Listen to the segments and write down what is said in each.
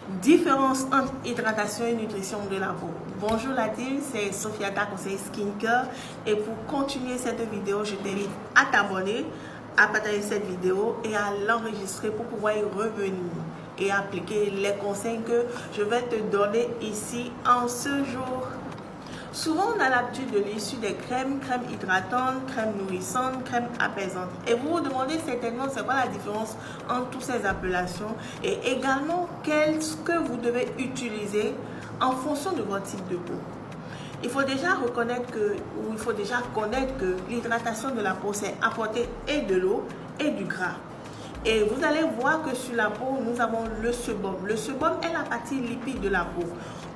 Différence entre hydratation et nutrition de la peau. Bonjour la team, c'est Sophia, ta conseillère skincare. Et pour continuer cette vidéo, je t'invite à t'abonner, à partager cette vidéo et à l'enregistrer pour pouvoir y revenir et appliquer les conseils que je vais te donner ici en ce jour. Souvent, on a l'habitude de l'issue des crèmes hydratantes, crèmes nourrissantes, crèmes apaisantes. Et vous vous demandez certainement c'est quoi la différence entre toutes ces appellations et également qu'est-ce que vous devez utiliser en fonction de votre type de peau. Il faut déjà reconnaître que, ou il faut déjà connaître que l'hydratation de la peau, c'est apporter et de l'eau et du gras. Et vous allez voir que sur la peau, nous avons le sébum. Le sébum est la partie lipide de la peau.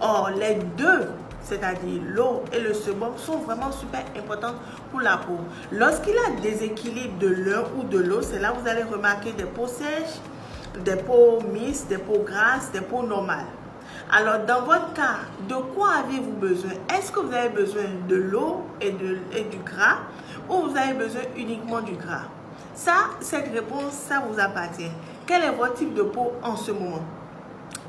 Or, les deux, c'est-à-dire l'eau et le sébum, sont vraiment super importants pour la peau. Lorsqu'il y a déséquilibre de l'un ou de l'autre, c'est là que vous allez remarquer des peaux sèches, des peaux mixtes, des peaux grasses, des peaux normales. Alors, dans votre cas, de quoi avez-vous besoin? Est-ce que vous avez besoin de l'eau et du gras ou vous avez besoin uniquement du gras? Ça, cette réponse, ça vous appartient. Quel est votre type de peau en ce moment?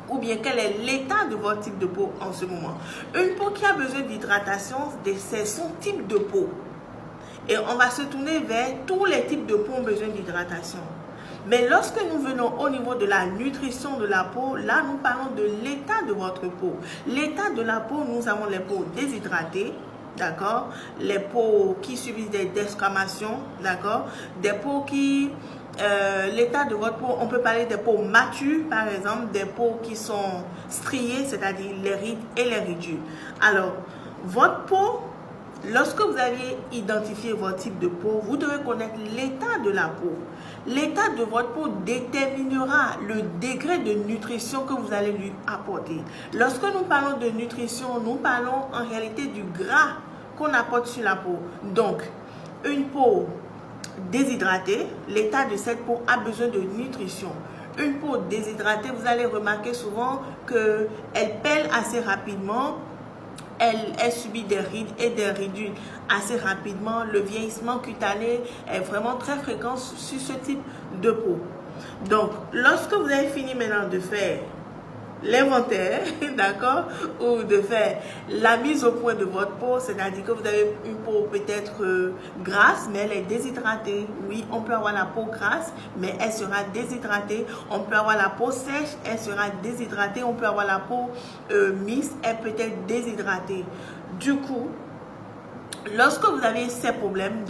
Ou bien quel est l'état de votre type de peau en ce moment? Une peau qui a besoin d'hydratation, c'est son type de peau. Et on va se tourner vers tous les types de peau ont besoin d'hydratation. Mais lorsque nous venons au niveau de la nutrition de la peau, là nous parlons de l'état de votre peau. L'état de la peau, nous avons les peaux déshydratées, d'accord, les peaux qui subissent des desquamations, d'accord, des peaux qui, l'état de votre peau, on peut parler des peaux matures, par exemple, des peaux qui sont striées, c'est-à-dire les rides et les ridures. Alors, votre peau, lorsque vous allez identifier votre type de peau, vous devez connaître l'état de la peau. L'état de votre peau déterminera le degré de nutrition que vous allez lui apporter. Lorsque nous parlons de nutrition, nous parlons en réalité du gras qu'on apporte sur la peau. Donc, une peau déshydratée, l'état de cette peau a besoin de nutrition. Une peau déshydratée, vous allez remarquer souvent qu'elle pèle assez rapidement. Elle subit des rides et des ridures assez rapidement. Le vieillissement cutané est vraiment très fréquent sur ce type de peau. Donc, lorsque vous avez fini maintenant de faire l'inventaire, d'accord, ou de faire la mise au point de votre peau, c'est-à-dire que vous avez une peau peut-être grasse, mais elle est déshydratée. Oui, on peut avoir la peau grasse, mais elle sera déshydratée. On peut avoir la peau sèche, elle sera déshydratée. On peut avoir la peau mixte, elle peut être déshydratée. Du coup, lorsque vous avez ces problèmes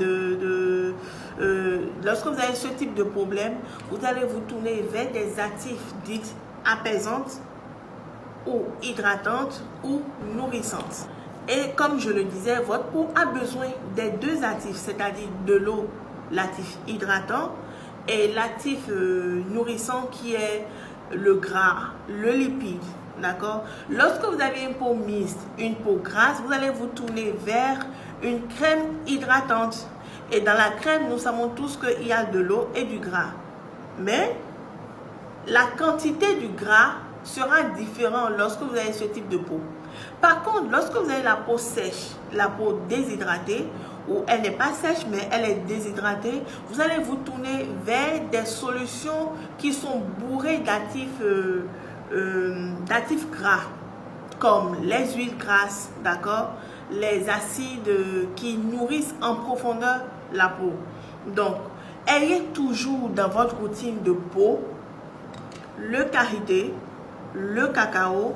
lorsque vous avez ce type de problème, vous allez vous tourner vers des actifs dits apaisantes ou hydratantes ou nourrissantes. Et comme je le disais, votre peau a besoin des deux actifs, c'est-à-dire de l'eau, l'actif hydratant, et l'actif nourrissant qui est le gras, le lipide. D'accord? Lorsque vous avez une peau mixte, une peau grasse, vous allez vous tourner vers une crème hydratante. Et dans la crème, nous savons tous qu'il y a de l'eau et du gras. Mais la quantité du gras sera différente lorsque vous avez ce type de peau. Par contre, lorsque vous avez la peau sèche, la peau déshydratée, ou elle n'est pas sèche mais elle est déshydratée, vous allez vous tourner vers des solutions qui sont bourrées d'actifs gras, comme les huiles grasses, d'accord, les acides qui nourrissent en profondeur la peau. Donc, ayez toujours dans votre routine de peau le karité, le cacao,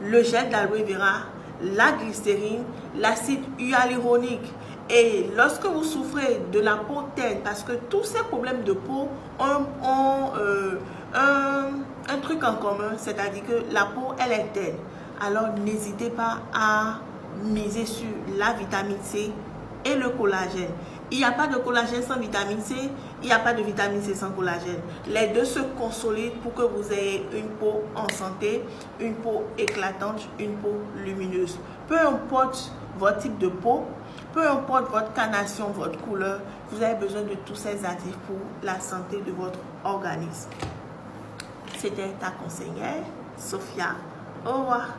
le gel d'aloe vera, la glycérine, l'acide hyaluronique. Et lorsque vous souffrez de la peau terne, parce que tous ces problèmes de peau ont un truc en commun, c'est-à-dire que la peau, elle est terne. Alors, n'hésitez pas à miser sur la vitamine C et le collagène. Il n'y a pas de collagène sans vitamine C, il n'y a pas de vitamine C sans collagène. Les deux se consolident pour que vous ayez une peau en santé, une peau éclatante, une peau lumineuse. Peu importe votre type de peau, peu importe votre carnation, votre couleur, vous avez besoin de tous ces actifs pour la santé de votre organisme. C'était ta conseillère, Sophia. Au revoir.